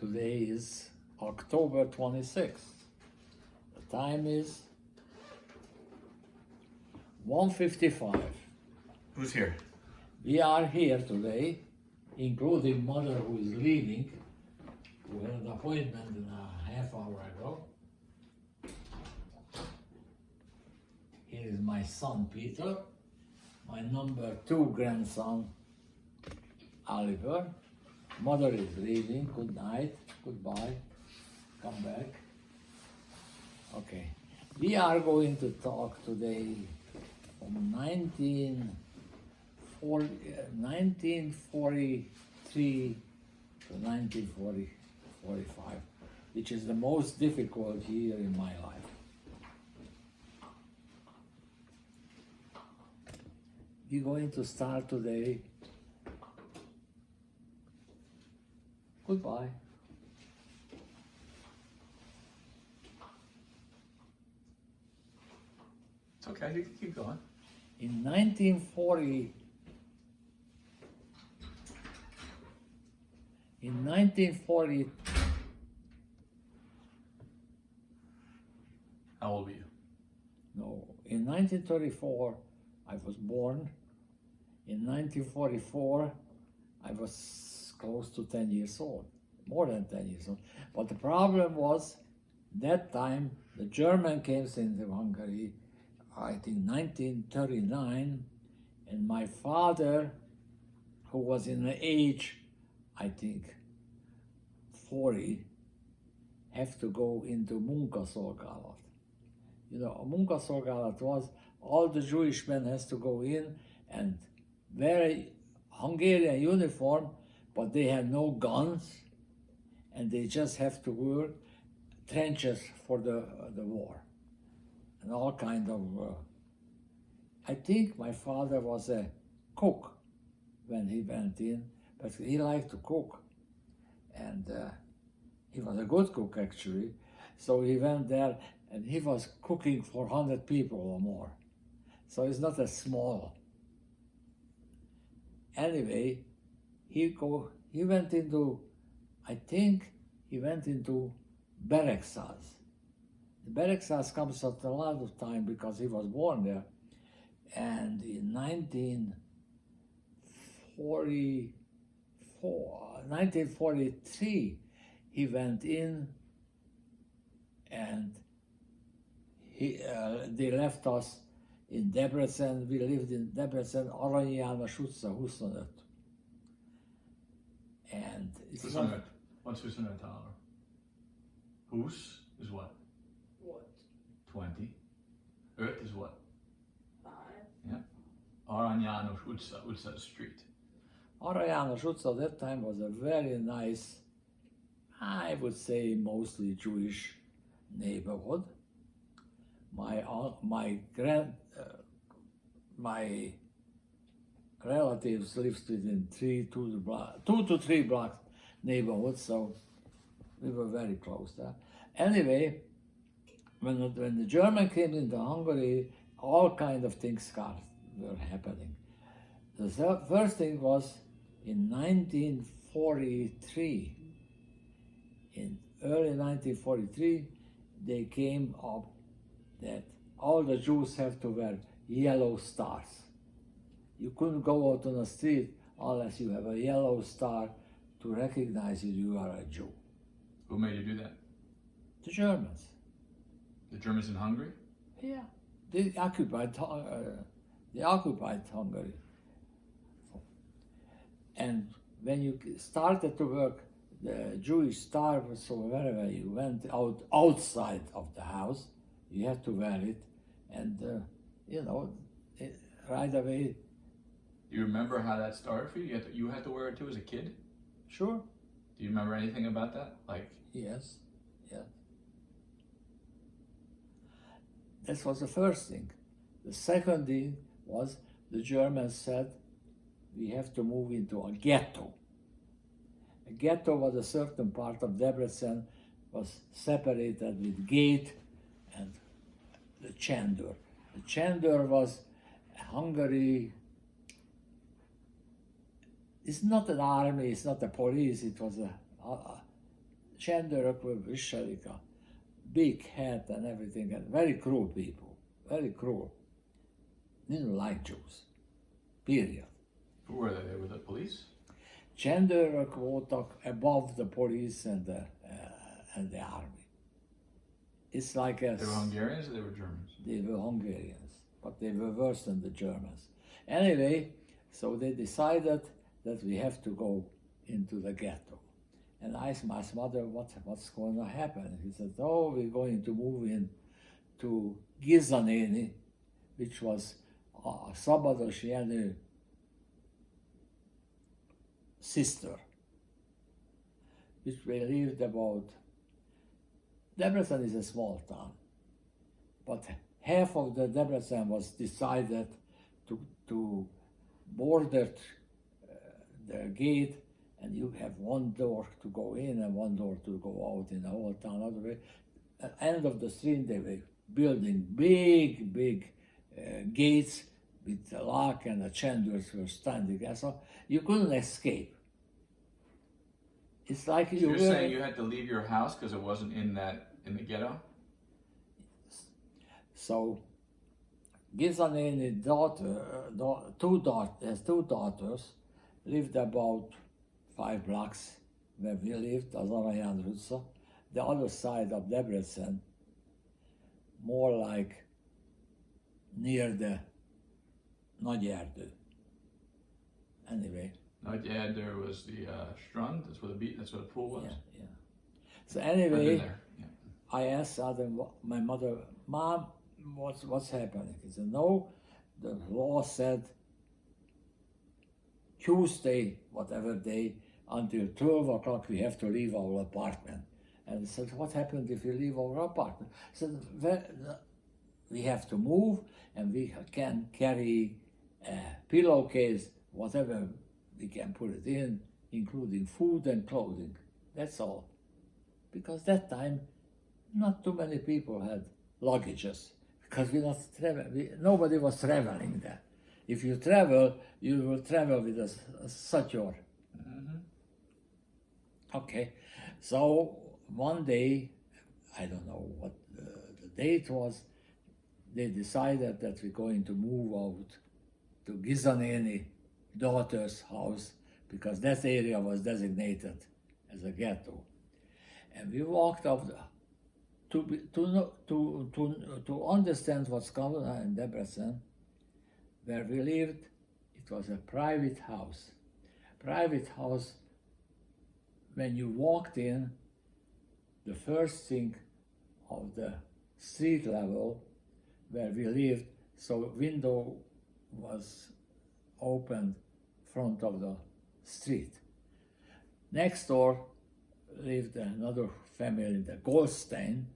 Today is October 26th. The time is 1:55. Who's here? We are here today, including mother who is leaving. We had an appointment a half hour ago. Here is my son Peter, my number 2 grandson Oliver. Mother is leaving. Good night, goodbye, come back. Okay, we are going to talk today from 1943 to 1945, which is the most difficult year in my life. We're going to start today. Goodbye. It's okay, you can keep going. In 1940, How old were you? no, in 1934, I was born. In 1944, I was close to 10 years old, more than 10 years old. But the problem was, that time, the German came into Hungary, I think 1939, and my father, who was in the age, I think, 40, have to go into munkaszolgálat. You know, a munkaszolgálat was, all the Jewish men has to go in and wear a Hungarian uniform, but they had no guns, and they just have to work trenches for the war, and all kind of. I think my father was a cook when he went in, but he liked to cook, and he was a good cook actually. So he went there, and he was cooking for 100 people or more. So it's not a small. Anyway, he went into, I think he went into barracks. The barracks comes at a lot of time because he was born there. And in 1943, he went in, and they left us in Debrecen. We lived in Debrecen, Arany János utca 25. And it's not, What's 25 dollar? Húsz is what? What? 20. Öt is what? 5. Yeah. Arany János utca street. Arany János utca at that time was a very nice, I would say mostly Jewish neighborhood. My relatives lived within 2 to 3 blocks neighborhood, so we were very close there. Anyway, when the German came into Hungary, all kind of things were happening. The first thing was in 1943. In early 1943, they came up that all the Jews have to wear yellow stars. You couldn't go out on the street unless you have a yellow star to recognize you are a Jew. Who made you do that? The Germans. The Germans in Hungary? Yeah, they occupied Hungary. And when you started to work, the Jewish star was, so wherever you went outside of the house, you had to wear it, and right away. Do you remember how that started for you? You had to wear it too as a kid? Sure. Do you remember anything about that? Like, Yes. That was the first thing. The second thing was the Germans said we have to move into a ghetto. A ghetto was a certain part of Debrecen, was separated with gate and the Csándor. The Csándor was Hungary. It's not an army, it's not a police, it was csendőrök viselik a big hat and everything, and very cruel people, very cruel. Didn't like Jews, period. Who were they? They were the police? Csendőrök voltak above the police and the army. It's like They were Hungarians or they were Germans? they were Hungarians, but they were worse than the Germans. Anyway, so they decided that we have to go into the ghetto. And I asked my mother, what's going to happen? He said, oh, we're going to move in to Gizanéni, which was Szabados Jenő sister, which we lived about. Debrecen is a small town, but half of the Debrecen was decided to border the gate, and you have one door to go in and one door to go out in the whole town. Other way, at the end of the street, they were building big gates with the lock, and the chandlers were standing there, so you couldn't escape. It's like So you you're were. saying you had to leave your house because it wasn't in the ghetto? So, Gizanéni has two daughters, lived about 5 blocks where we lived, az Aranyán utca, the other side of Debrecen, more like near the Nagy Erdő. Anyway. Yeah, there was the Strand. That's where that's where the pool was. Yeah. So I've been anyway, there. Yeah. I asked my mother, Mom, what's happening? He said, no, the law said Tuesday, whatever day, until 12 o'clock we have to leave our apartment. And I said, what happened if we leave our apartment? I said, well, we have to move and we can carry a pillowcase, whatever we can put it in, including food and clothing. That's all. Because that time, not too many people had luggages, because nobody was traveling there. If you travel, you will travel with a satyr. Mm-hmm. Okay, so one day, I don't know what the date was, they decided that we're going to move out to Gizanéni daughter's house, because that area was designated as a ghetto. And we walked up to understand what's going on in Debrecen, where we lived. It was a private house. Private house, when you walked in, the first thing of the street level where we lived, so window was opened front of the street. Next door lived another family, the Goldstein,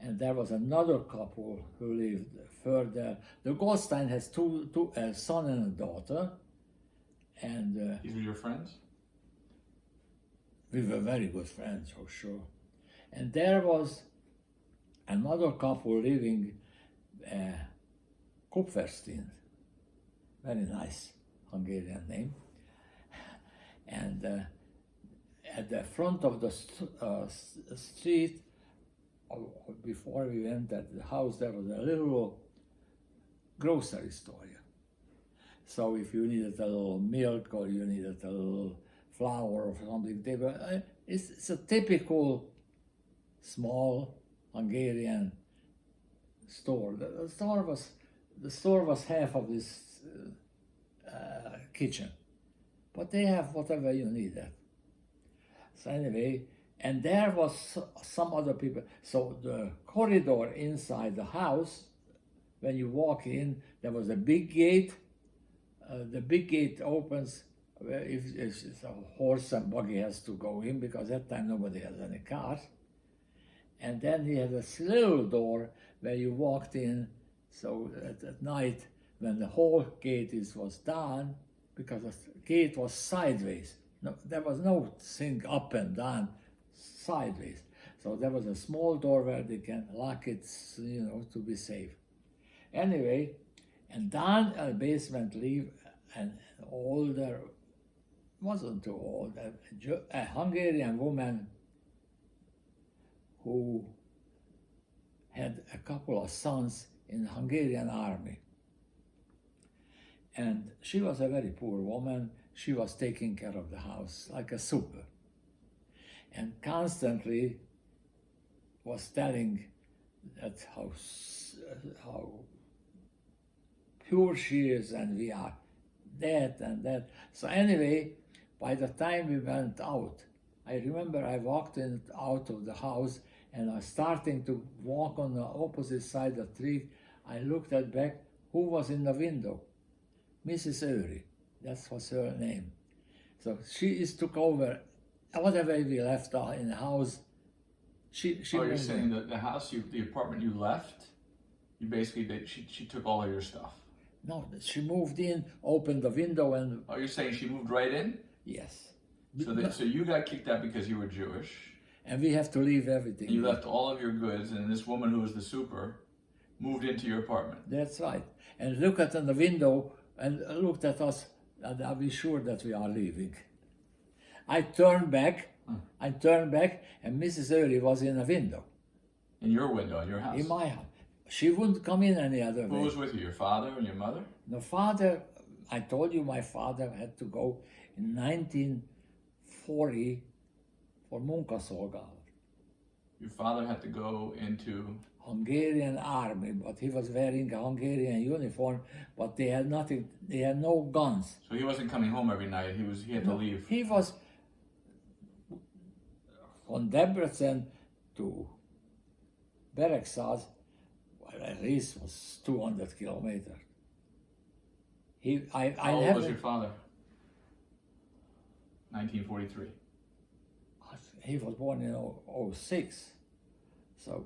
and there was another couple who lived further. The Goldstein has a son and a daughter, and These were your friends? we were very good friends, for sure. And there was another couple living, Kupferstein, very nice Hungarian name. And at the front of the street, before we went at the house, there was a little grocery store. So if you needed a little milk or you needed a little flour or something, it's a typical small Hungarian store. The store was half of this kitchen, but they have whatever you needed. So anyway, and there was some other people. So the corridor inside the house, when you walk in, there was a big gate. The big gate opens if a horse and buggy has to go in, because at that time nobody has any cars. And then he had a little door where you walked in. So at night, when the whole gate was down, because the gate was sideways. No, there was no thing up and down, sideways. So there was a small door where they can lock it, to be safe. Anyway, and down a basement leave an older wasn't too old, a Hungarian woman who had a couple of sons in the Hungarian army. And she was a very poor woman. She was taking care of the house like a super. And constantly was telling that how pure she is and we are that and that. So anyway, by the time we went out, I remember I walked out of the house and I was starting to walk on the opposite side of the street. I looked at back, who was in the window? Mrs. Öri, that was her name. So she took over whatever we left in the house. She you're saying that the house, the apartment you left, you basically she took all of your stuff. No, she moved in, opened the window, and you're saying she moved right in? yes. So you got kicked out because you were Jewish. And we have to leave everything. And you left all of your goods, and this woman who was the super moved into your apartment. That's right. And looked at the window and looked at us, and I'll be sure that we are leaving. I turned back, and Mrs. Öri was in a window. In your window, in your house? In my house. She wouldn't come in any other way. Who was with you, your father and your mother? The father, I told you my father had to go in 1940 for munkaszolgálat. Your father had to go into Hungarian army, but he was wearing a Hungarian uniform, but they had nothing, they had no guns. So he wasn't coming home every night, he had to leave. He was from Debrecen to Beregszáz, well, at least was 200 kilometers. How old was your father? 1943. He was born in 06, so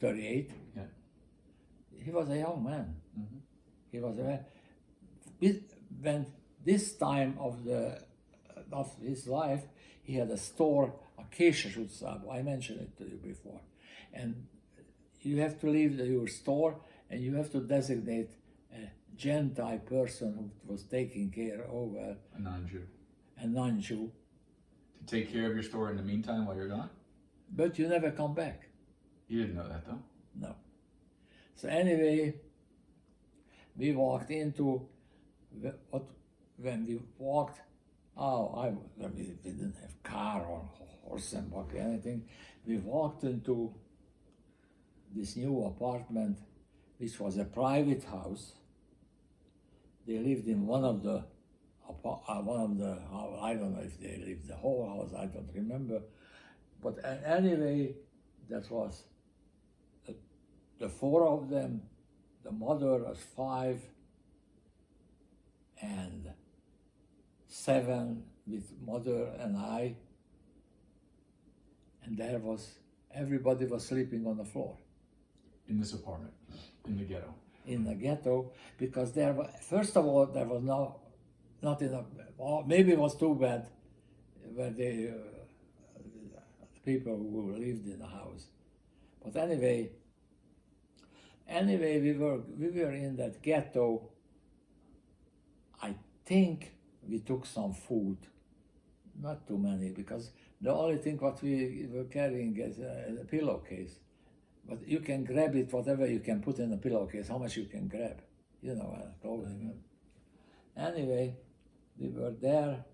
38. Yeah. He was a young man. Mm-hmm. He was a man. When this time of his life, he had a store, a Késses utcában. I mentioned it to you before. And you have to leave your store and you have to designate a Gentile person who was taking care of a non-Jew. A non-Jew. To take care of your store in the meantime while you're gone? But you never come back. You didn't know that though? No. So anyway, we walked into when we walked, we didn't have car or horse and buggy, anything. We walked into this new apartment, which was a private house. They lived in one of the, I don't know if they lived the whole house, I don't remember. But anyway, that was the four of them. The mother was 5 and 7 with mother and I. And everybody was sleeping on the floor. In this apartment, in the ghetto? In the ghetto, because first of all, there was not enough, well, maybe it was too bad where the people who lived in the house. But anyway, we were in that ghetto. I think we took some food, not too many, because the only thing what we were carrying is a pillowcase. But you can grab it, whatever you can put in a pillowcase, how much you can grab, clothing. Anyway, we were there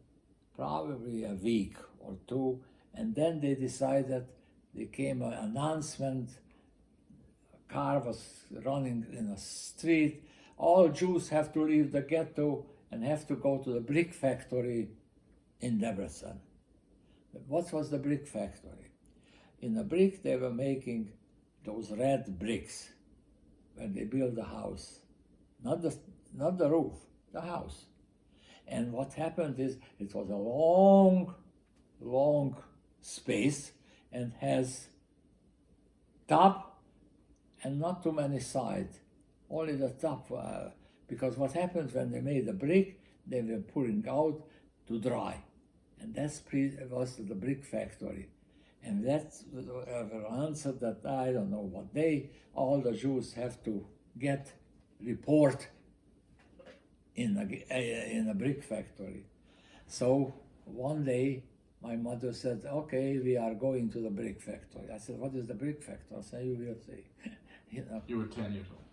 probably a week or two, and then they decided, there came an announcement, a car was running in a street, all Jews have to leave the ghetto and have to go to the brick factory in Debrecen. What was the brick factory? In the brick they were making those red bricks when they build the house. Not the roof, the house. And what happened is it was a long space and has top and not too many sides. Only the top, because what happens when they made the brick, they were pulling out to dry. And was the brick factory. And that's the answer that I don't know what all the Jews have to report in a brick factory. So one day, my mother said, okay, we are going to the brick factory. I said, what is the brick factory? I said, you will see. You know, You were 10 years old.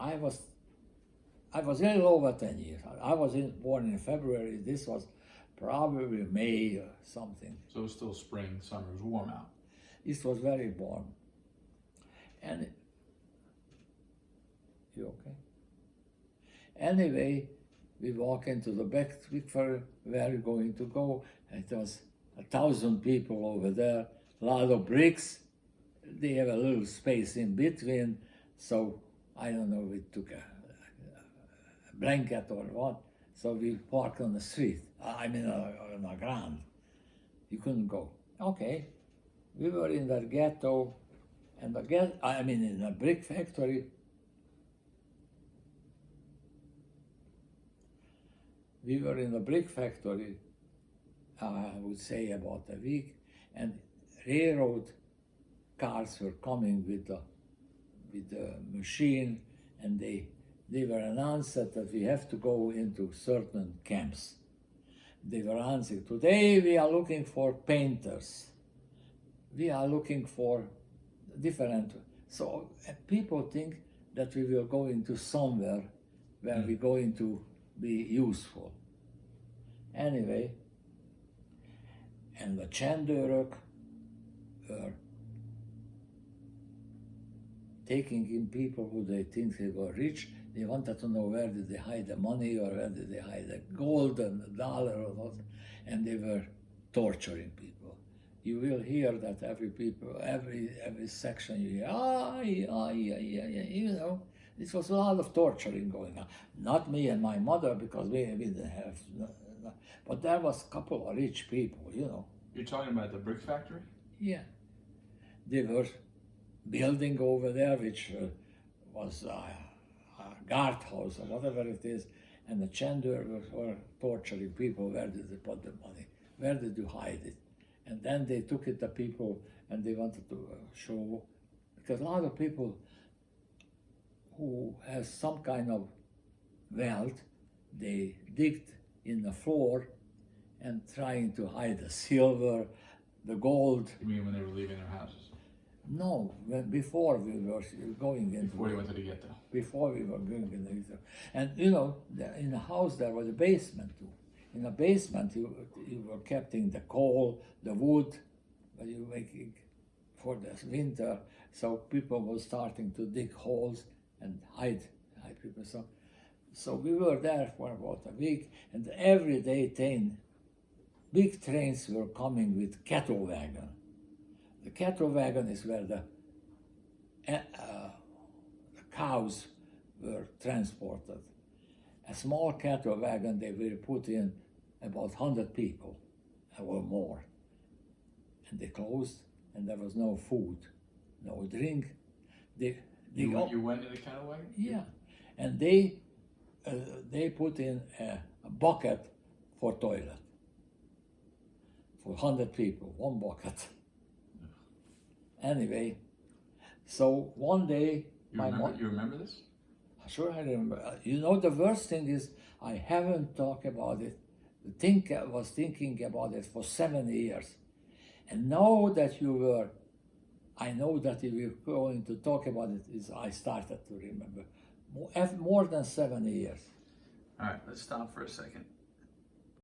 I was a little over 10 years. I was born in February. This was probably May or something. So it was still spring, summer, it was warm out. It was very warm. And you okay? Anyway, we walk into the back where we're going to go. It was 1,000 people over there, a lot of bricks. They have a little space in between, so I don't know, we took a blanket or what, so we parked on the street, on the ground. You couldn't go. Okay, we were in the ghetto, and in the brick factory. We were in the brick factory, I would say about a week, and railroad cars were coming with the machine, and they were announced that we have to go into certain camps. They were announcing, today we are looking for painters. We are looking for different, so people think that we will go into somewhere where we're going to be useful. Anyway, and the csendőrök were taking in people who they think they were rich. They wanted to know where did they hide the money, or where did they hide the gold and the dollar or what, and they were torturing people. You will hear that every section you hear, you know, this was a lot of torturing going on. Not me and my mother, because we didn't have, but there was a couple of rich people, you know. You're talking about the brick factory? Yeah. They were building over there, which was a guardhouse or whatever it is, and the csendőrök were torturing people. Where did they put the money? Where did you hide it? And then they took it to people, and they wanted to show, because a lot of people who has some kind of wealth, they digged in the floor and trying to hide the silver, the gold. You mean when they were leaving their houses? No, before we were going into. Before you went to the ghetto? Before we were going into the ghetto. And you know, in the house there was a basement too. In the basement you were keeping the coal, the wood, but you making for the winter. So people were starting to dig holes and hide people. So we were there for about a week, and every day big trains were coming with cattle wagon. The cattle wagon is where the cows were transported. A small cattle wagon, they will put in about 100 people or more. And they closed, and there was no food, no drink. You went in the cattle wagon? Yeah, and they put in a bucket for toilet. For 100 people, one bucket. Anyway, so one day, You remember this? Sure, I remember. You know, the worst thing is I haven't talked about it. I was thinking about it for 7 years, and now that I know that you were going to talk about it. I started to remember more than 7 years. All right, let's stop for a second.